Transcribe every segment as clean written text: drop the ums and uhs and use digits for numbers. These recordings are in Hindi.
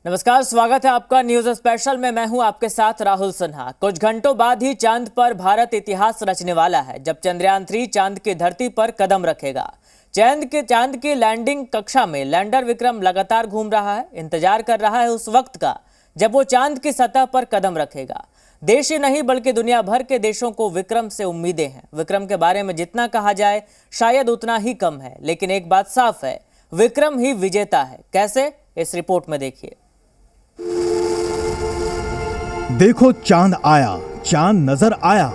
नमस्कार, स्वागत है आपका न्यूज स्पेशल में। मैं हूं आपके साथ राहुल सिन्हा। कुछ घंटों बाद ही चांद पर भारत इतिहास रचने वाला है, जब चंद्रयान 3 चांद की धरती पर कदम रखेगा। चांद की लैंडिंग कक्षा में लैंडर विक्रम लगातार घूम रहा है, इंतजार कर रहा है उस वक्त का जब वो चांद की सतह पर कदम रखेगा। देश ही नहीं बल्कि दुनिया भर के देशों को विक्रम से उम्मीदें हैं। विक्रम के बारे में जितना कहा जाए शायद उतना ही कम है, लेकिन एक बात साफ है, विक्रम ही विजेता है। कैसे, इस रिपोर्ट में देखिए। देखो चांद आया, चांद नजर आया।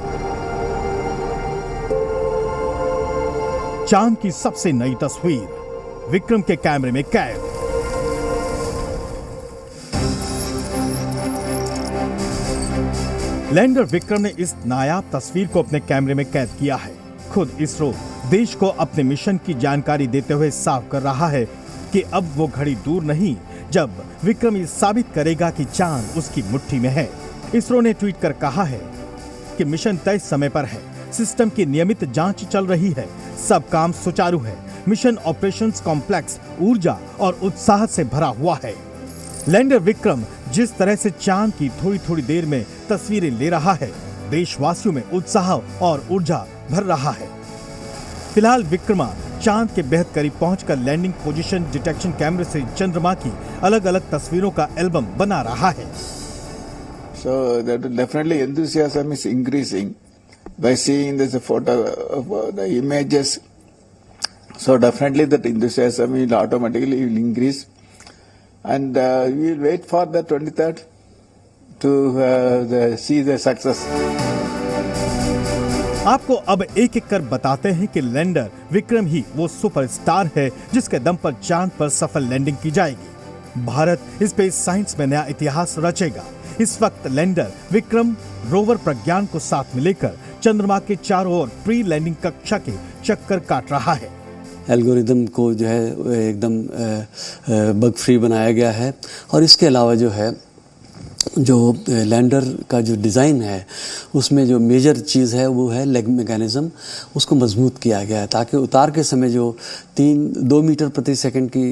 चांद की सबसे नई तस्वीर विक्रम के कैमरे में कैद। लैंडर विक्रम ने इस नायाब तस्वीर को अपने कैमरे में कैद किया है। खुद इसरो देश को अपने मिशन की जानकारी देते हुए साफ कर रहा है कि अब वो घड़ी दूर नहीं जब विक्रम ये साबित करेगा कि चांद उसकी मुट्ठी में है। इसरो ने ट्वीट कर कहा है कि मिशन तय समय पर है, सिस्टम की नियमित जांच चल रही है, सब काम सुचारू है, मिशन ऑपरेशंस कॉम्प्लेक्स ऊर्जा और उत्साह से भरा हुआ है। लैंडर विक्रम जिस तरह से चांद की थोड़ी थोड़ी देर में तस्वीरें ले रहा है, देशवासियों में उत्साह और ऊर्जा भर रहा है। फिलहाल विक्रमा चांद के बेहद करीब पहुंचकर लैंडिंग पोजीशन डिटेक्शन कैमरे से चंद्रमा की अलग अलग तस्वीरों का एल्बम बना रहा है। So that definitely enthusiasm is increasing by seeing this photo of the images. So definitely that enthusiasm will automatically increase, and we will wait for the 23rd to see the success. आपको अब एक एक कर बताते हैं कि लैंडर विक्रम ही वो सुपरस्टार है जिसके दम पर चांद पर सफल लैंडिंग की जाएगी। भारत स्पेस साइंस में नया इतिहास रचेगा। इस वक्त लैंडर विक्रम रोवर प्रज्ञान को साथ में लेकर चंद्रमा के चारों ओर प्री लैंडिंग कक्षा के चक्कर काट रहा है। एल्गोरिदम को जो है एकदम बग फ्री बनाया गया है, और इसके अलावा जो है जो लैंडर का जो डिज़ाइन है उसमें जो मेजर चीज़ है वो है लेग मैकेनिज्म। उसको मजबूत किया गया है ताकि उतार के समय जो 2 मीटर प्रति सेकंड की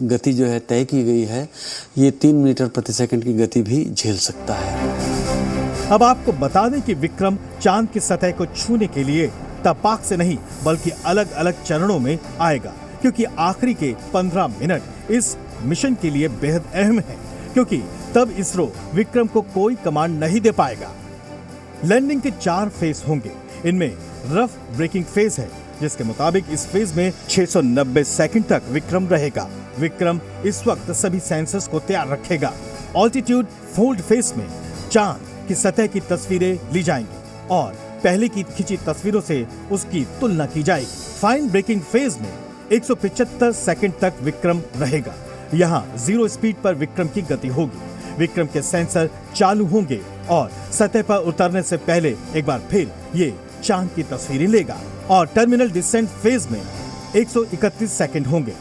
गति जो है तय की गई है, ये 3 मीटर प्रति सेकंड की गति भी झेल सकता है। अब आपको बता दें कि विक्रम चांद की सतह को छूने के लिए तपाक से नहीं बल्कि अलग अलग चरणों में आएगा, क्योंकि आखिरी के 15 मिनट इस मिशन के लिए बेहद अहम है, क्योंकि तब इसरो विक्रम को कोई कमांड नहीं दे पाएगा। लैंडिंग के 4 फेज होंगे। इनमें रफ ब्रेकिंग फेज है, जिसके मुताबिक इस फेज में 690 सेकंड तक विक्रम रहेगा। विक्रम इस वक्त सभी सेंसर्स को तैयार रखेगा। ऑल्टीट्यूड फोल्ड फेज में चांद की सतह की तस्वीरें ली जाएंगी और पहले की खींची तस्वीरों से उसकी तुलना की जाएगी। फाइन ब्रेकिंग फेज में 175 सेकंड तक विक्रम रहेगा। यहाँ 0 स्पीड पर विक्रम की गति होगी। विक्रम के सेंसर चालू होंगे और सतह पर उतरने से पहले एक बार फिर ये चांद की तस्वीरें लेगा। और टर्मिनल डिसेंट फेज में 131 सेकंड होंगे।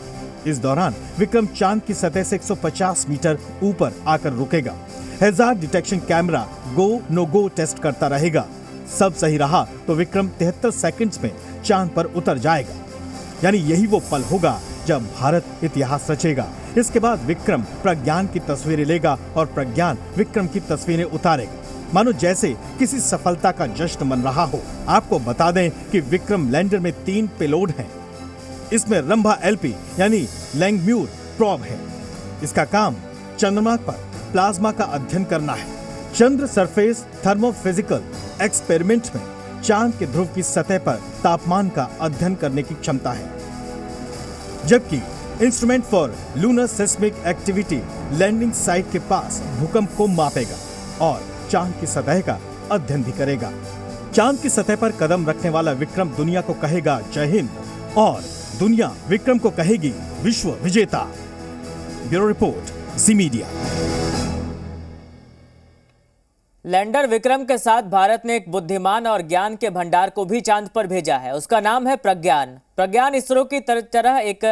इस दौरान विक्रम चांद की सतह से 150 मीटर ऊपर आकर रुकेगा। Hazard detection camera go no go test करता रहेगा। सब सही रहा तो विक्रम 73 सेकंड्स में चांद पर उतर जाएगा। यानी यही वो पल होगा जब भारत इतिहास रचेगा। इसके बाद विक्रम प्रज्ञान की तस्वीरें लेगा और प्रज्ञान विक्रम की तस्वीरें उतारेगा, मानो जैसे किसी सफलता का जश्न मन रहा हो। आपको बता दें कि विक्रम लैंडर में 3 पेलोड हैं। इसमें रंभा एलपी यानी लैंगम्यूर प्रोब है। इसका काम चंद्रमा पर प्लाज्मा का अध्ययन करना है। चंद्र सरफेस थर्मोफिजिकल एक्सपेरिमेंट में चांद के ध्रुव की सतह पर तापमान का अध्ययन करने की क्षमता है, जबकि instrument for lunar seismic activity landing site के पास भूकंप को मापेगा और चांद की सतह का अध्ययन भी करेगा। चांद की सतह पर कदम रखने वाला विक्रम दुनिया को कहेगा जय हिंद, और दुनिया विक्रम को कहेगी विश्व विजेता। ब्यूरो रिपोर्ट, जी मीडिया। लैंडर विक्रम के साथ भारत ने एक बुद्धिमान और ज्ञान के भंडार को भी चांद पर भेजा है। उसका नाम है प्रज्ञान। प्रज्ञान इसरो की तरह एक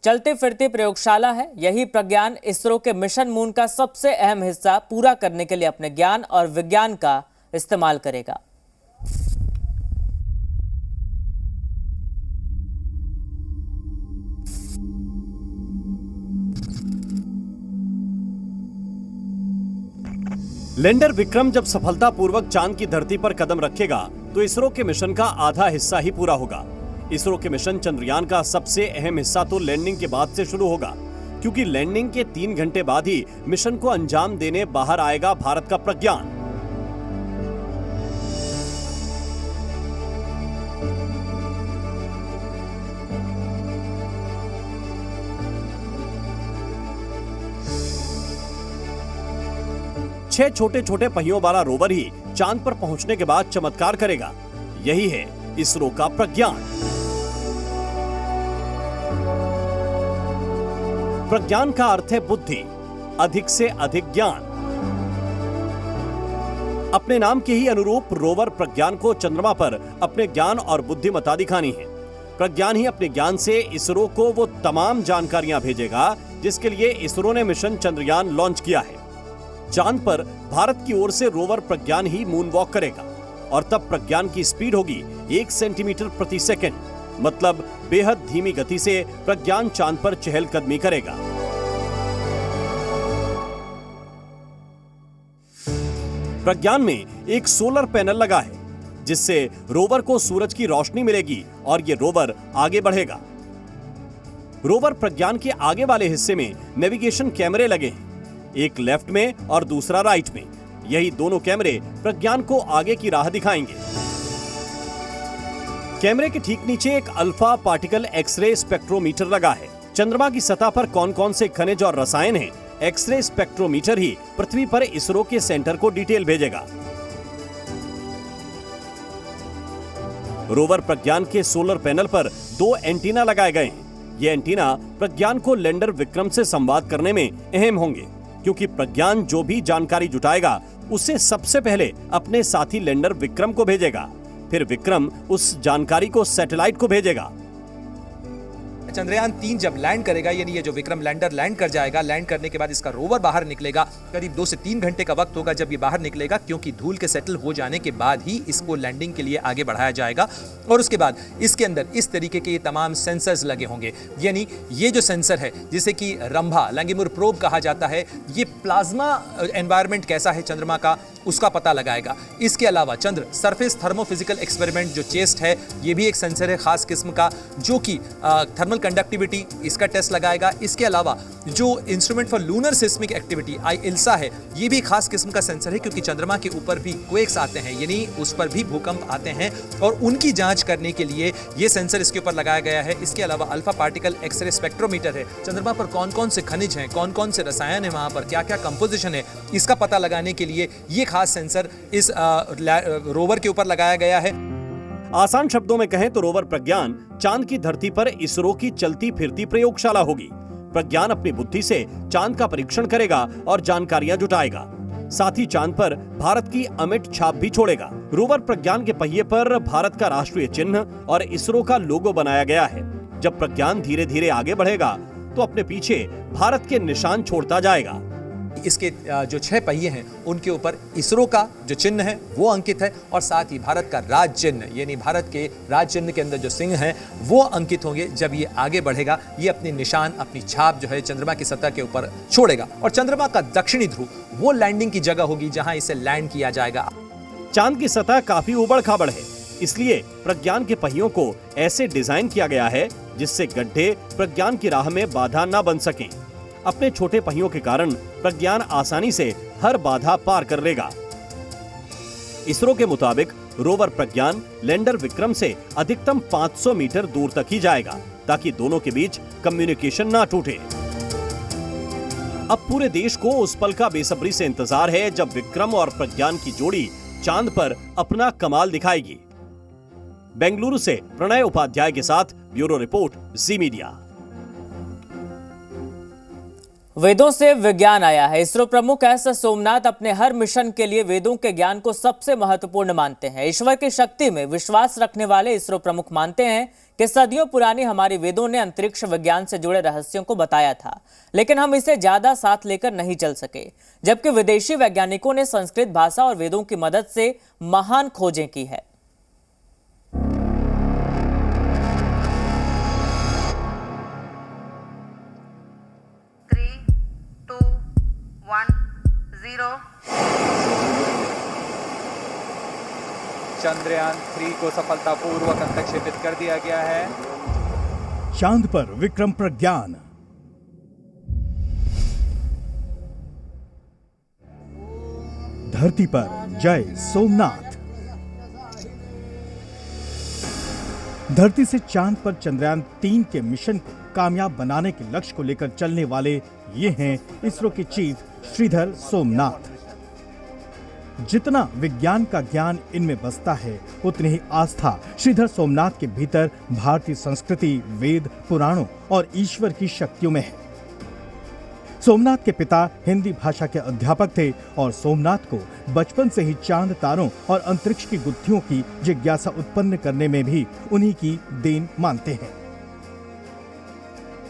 चलती फिरती प्रयोगशाला है। यही प्रज्ञान इसरो के मिशन मून का सबसे अहम हिस्सा पूरा करने के लिए अपने ज्ञान और विज्ञान का इस्तेमाल करेगा। लैंडर विक्रम जब सफलतापूर्वक चांद की धरती पर कदम रखेगा तो इसरो के मिशन का आधा हिस्सा ही पूरा होगा। इसरो के मिशन चंद्रयान का सबसे अहम हिस्सा तो लैंडिंग के बाद से शुरू होगा, क्योंकि लैंडिंग के 3 घंटे बाद ही मिशन को अंजाम देने बाहर आएगा भारत का प्रज्ञान। छह छोटे छोटे पहियों वाला रोवर ही चांद पर पहुंचने के बाद चमत्कार करेगा। यही है इसरो का प्रज्ञान। प्रज्ञान का अर्थ है बुद्धि, अधिक से अधिक ज्ञान। अपने नाम के ही अनुरूप रोवर प्रज्ञान को चंद्रमा पर अपने ज्ञान और बुद्धिमत्ता दिखानी है। प्रज्ञान ही अपने ज्ञान से इसरो को वो तमाम जानकारियां भेजेगा जिसके लिए इसरो ने मिशन चंद्रयान लॉन्च किया है। चांद पर भारत की ओर से रोवर प्रज्ञान ही मून वॉक करेगा और तब प्रज्ञान की स्पीड होगी 1 सेंटीमीटर प्रति सेकंड, मतलब बेहद धीमी गति से प्रज्ञान चांद पर चहलकदमी करेगा। प्रज्ञान में एक सोलर पैनल लगा है जिससे रोवर को सूरज की रोशनी मिलेगी और ये रोवर आगे बढ़ेगा। रोवर प्रज्ञान के आगे वाले हिस्से में नेविगेशन कैमरे लगे हैं, एक लेफ्ट में और दूसरा राइट में। यही दोनों कैमरे प्रज्ञान को आगे की राह दिखाएंगे। कैमरे के ठीक नीचे एक अल्फा पार्टिकल एक्सरे स्पेक्ट्रोमीटर लगा है। चंद्रमा की सतह पर कौन कौन से खनिज और रसायन हैं, एक्सरे स्पेक्ट्रोमीटर ही पृथ्वी पर इसरो के सेंटर को डिटेल भेजेगा। रोवर प्रज्ञान के सोलर पैनल पर 2 एंटीना लगाए गए हैं। ये एंटीना प्रज्ञान को लैंडर विक्रम से संवाद करने में अहम होंगे, क्योंकि प्रज्ञान जो भी जानकारी जुटाएगा उसे सबसे पहले अपने साथी लैंडर विक्रम को भेजेगा, फिर विक्रम उस जानकारी को सैटेलाइट को भेजेगा। चंद्रयान 3 जब लैंड करेगा, यानी ये जो विक्रम लैंडर लैंड कर जाएगा, लैंड करने के बाद इसका रोवर बाहर निकलेगा। करीब 2 से 3 घंटे का वक्त होगा जब ये बाहर निकलेगा, क्योंकि धूल के सेटल हो जाने के बाद ही इसको लैंडिंग के लिए आगे बढ़ाया जाएगा। और उसके बाद इसके अंदर इस तरीके के ये तमाम सेंसर्स लगे होंगे। यानी ये जो सेंसर है जिसे कि रंभा लंगिमुर प्रोब कहा जाता है, ये प्लाज्मा एनवायरनमेंट कैसा है चंद्रमा का उसका पता लगाएगा। इसके अलावा चंद्र सरफेस थर्मोफिजिकल एक्सपेरिमेंट जो चेस्ट है, ये भी एक सेंसर है खास किस्म का, जो कि थर्मल कंडक्टिविटी इसका टेस्ट लगाएगा। इसके अलावा जो instrument for lunar seismic activity ILSA है, ये भी खास किस्म का सेंसर है, क्योंकि चंद्रमा के ऊपर भी क्वेक्स आते हैं, यानी उस पर भी भूकंप आते हैं, और उनकी जांच करने के लिए ये सेंसर इसके ऊपर लगाया गया है। इसके अलावा अल्फा पार्टिकल एक्सरे स्पेक्ट्रोमीटर है। चंद्रमा पर कौन कौन से खनिज हैं, कौन कौन से रसायन है, वहां पर क्या क्या कंपोजिशन है, इसका पता लगाने के लिए ये खास सेंसर इस रोवर के ऊपर लगाया गया है। आसान शब्दों में कहें तो रोवर प्रज्ञान चांद की धरती पर इसरो की चलती फिरती प्रयोगशाला होगी। प्रज्ञान अपनी बुद्धि से चांद का परीक्षण करेगा और जानकारियां जुटाएगा। साथ ही चांद पर भारत की अमिट छाप भी छोड़ेगा। रोवर प्रज्ञान के पहिए पर भारत का राष्ट्रीय चिन्ह और इसरो का लोगो बनाया गया है। जब प्रज्ञान धीरे धीरे आगे बढ़ेगा तो अपने पीछे भारत के निशान छोड़ता जाएगा। इसके जो 6 पहिए हैं उनके ऊपर इसरो का जो चिन्ह है वो अंकित है, और साथ ही भारत का राज चिन्ह, यानी भारत के राज चिन्ह के अंदर जो सिंह हैं वो अंकित होंगे। जब ये आगे बढ़ेगा, ये अपने निशान, अपनी छाप जो है चंद्रमा की सतह के ऊपर छोड़ेगा, और चंद्रमा का दक्षिणी ध्रुव वो लैंडिंग की जगह होगी जहां इसे लैंड किया जाएगा। चांद की सतह काफी उबड़ खाबड़ है, इसलिए प्रज्ञान के पहियों को ऐसे डिजाइन किया गया है जिससे गड्ढे प्रज्ञान की राह में बाधा न बन सकें। अपने छोटे पहियों के कारण प्रज्ञान आसानी से हर बाधा पार कर लेगा। इसरो के मुताबिक रोवर प्रज्ञान लैंडर विक्रम से अधिकतम 500 मीटर दूर तक ही जाएगा, ताकि दोनों के बीच कम्युनिकेशन ना टूटे। अब पूरे देश को उस पल का बेसब्री से इंतजार है जब विक्रम और प्रज्ञान की जोड़ी चांद पर अपना कमाल दिखाएगी। बेंगलुरु से प्रणय उपाध्याय के साथ ब्यूरो रिपोर्ट, जी मीडिया। वेदों से विज्ञान आया है। इसरो प्रमुख एस सोमनाथ अपने हर मिशन के लिए वेदों के ज्ञान को सबसे महत्वपूर्ण मानते हैं। ईश्वर की शक्ति में विश्वास रखने वाले इसरो प्रमुख मानते हैं कि सदियों पुरानी हमारे वेदों ने अंतरिक्ष विज्ञान से जुड़े रहस्यों को बताया था, लेकिन हम इसे ज्यादा साथ लेकर नहीं चल सके, जबकि विदेशी वैज्ञानिकों ने संस्कृत भाषा और वेदों की मदद से महान खोजें की है। चंद्रयान 3 को सफलतापूर्वक अंतक्षेपित कर दिया गया है। चांद पर विक्रम प्रज्ञान। धरती पर जय सोमनाथ। धरती से चांद पर चंद्रयान 3 के मिशन को कामयाब बनाने के लक्ष्य को लेकर चलने वाले ये हैं इसरो के चीफ श्रीधर सोमनाथ। जितना विज्ञान का ज्ञान इनमें बसता है, उतनी ही आस्था श्रीधर सोमनाथ के भीतर भारतीय संस्कृति, वेद, पुराणों और ईश्वर की शक्तियों में है। सोमनाथ के पिता हिंदी भाषा के अध्यापक थे और सोमनाथ को बचपन से ही चांद, तारों और अंतरिक्ष की गुत्थियों की जिज्ञासा उत्पन्न करने में भी उन्हीं की देन मानते हैं।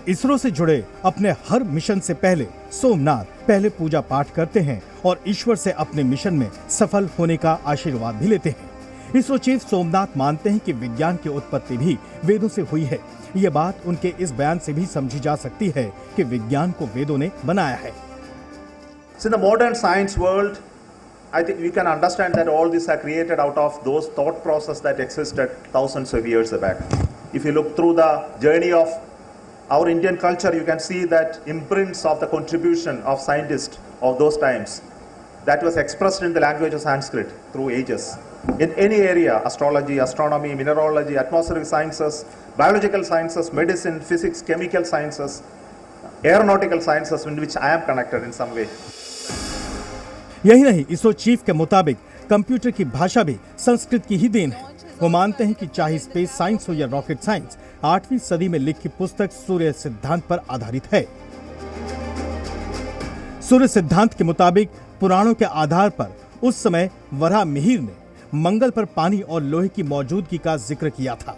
इसरो से जुड़े अपने हर मिशन से पहले सोमनाथ पहले पूजा पाठ करते हैं और ईश्वर से अपने मिशन में सफल होने का आशीर्वाद भी लेते हैं। इसरो चीफ सोमनाथ मानते हैं कि विज्ञान की उत्पत्ति भी वेदों से हुई है। ये बात उनके इस बयान से भी समझी जा सकती है कि विज्ञान को वेदों ने बनाया है। So in the modern science world, I think we can understand that all these are created out of those thought process that existed thousands of years back. If you look through the journey of our Indian culture, you can see that imprints of the contribution of scientists of those times that was expressed in the language of Sanskrit through ages. In any area, astrology, astronomy, mineralogy, atmospheric sciences, biological sciences, medicine, physics, chemical sciences, aeronautical sciences in which I am connected in some way. यही नहीं, इसरो चीफ के मुताबिक कंप्यूटर की भाषा भी संस्कृत की ही देन है। वो मानते हैं कि चाहे स्पेस साइंस हो या रॉकेट साइंस, 8वीं सदी में लिखी पुस्तक सूर्य सिद्धांत पर आधारित है। सूर्य सिद्धांत के मुताबिक पुराणों के आधार पर उस समय वराह मिहिर ने मंगल पर पानी और लोहे की मौजूदगी का जिक्र किया था।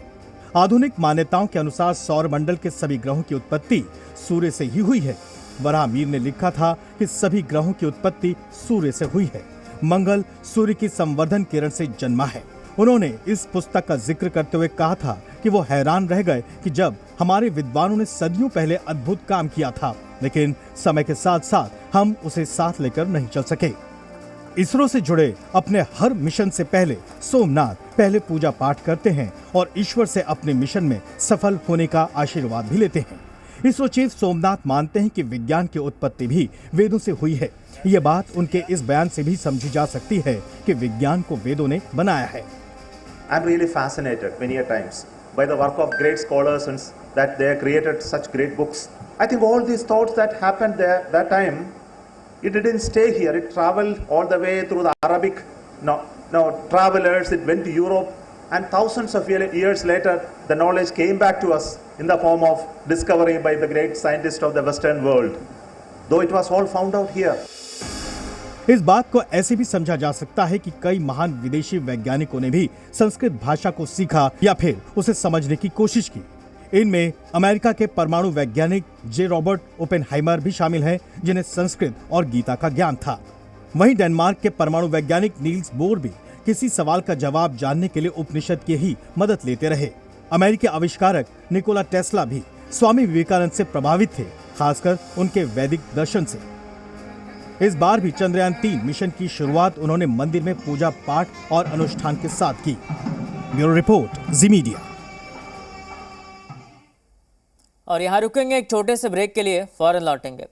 आधुनिक मान्यताओं के अनुसार सौर मंडल के सभी ग्रहों की उत्पत्ति सूर्य से ही हुई है। वराह मिहिर ने लिखा था कि सभी ग्रहों की उत्पत्ति सूर्य से हुई है। मंगल सूर्य की संवर्धन किरण से जन्मा है। उन्होंने इस पुस्तक का जिक्र करते हुए कहा था कि वो हैरान रह गए कि जब हमारे विद्वानों ने सदियों पहले अद्भुत काम किया था, लेकिन समय के साथ साथ हम उसे साथ लेकर नहीं चल सके। इसरो से जुड़े अपने हर मिशन से पहले सोमनाथ पहले पूजा पाठ करते हैं और ईश्वर से अपने मिशन में सफल होने का आशीर्वाद भी लेते हैं। इसरो चीफ सोमनाथ मानते हैं कि विज्ञान की उत्पत्ति भी वेदों से हुई है। ये बात उनके इस बयान से भी समझी जा सकती है कि विज्ञान को वेदों ने बनाया है। I'm really fascinated many a times by the work of great scholars and that they have created such great books. I think all these thoughts that happened there that time, it didn't stay here. It traveled all the way through the Arabic travelers. It went to Europe, and thousands of years later, the knowledge came back to us in the form of discovery by the great scientists of the Western world. Though it was all found out here. इस बात को ऐसे भी समझा जा सकता है कि कई महान विदेशी वैज्ञानिकों ने भी संस्कृत भाषा को सीखा या फिर उसे समझने की कोशिश की। इनमें अमेरिका के परमाणु वैज्ञानिक जे रॉबर्ट ओपेनहाइमर भी शामिल हैं, जिन्हें संस्कृत और गीता का ज्ञान था। वहीं डेनमार्क के परमाणु वैज्ञानिक नील्स बोर भी किसी सवाल का जवाब जानने के लिए उपनिषद की ही मदद लेते रहे। अमेरिकी आविष्कारक निकोला टेस्ला भी स्वामी विवेकानंद से प्रभावित थे, खासकर उनके वैदिक दर्शन से। इस बार भी चंद्रयान 3 मिशन की शुरुआत उन्होंने मंदिर में पूजा पाठ और अनुष्ठान के साथ की। ब्यूरो रिपोर्ट, जी मीडिया। और यहाँ रुकेंगे एक छोटे से ब्रेक के लिए, फौरन लौटेंगे।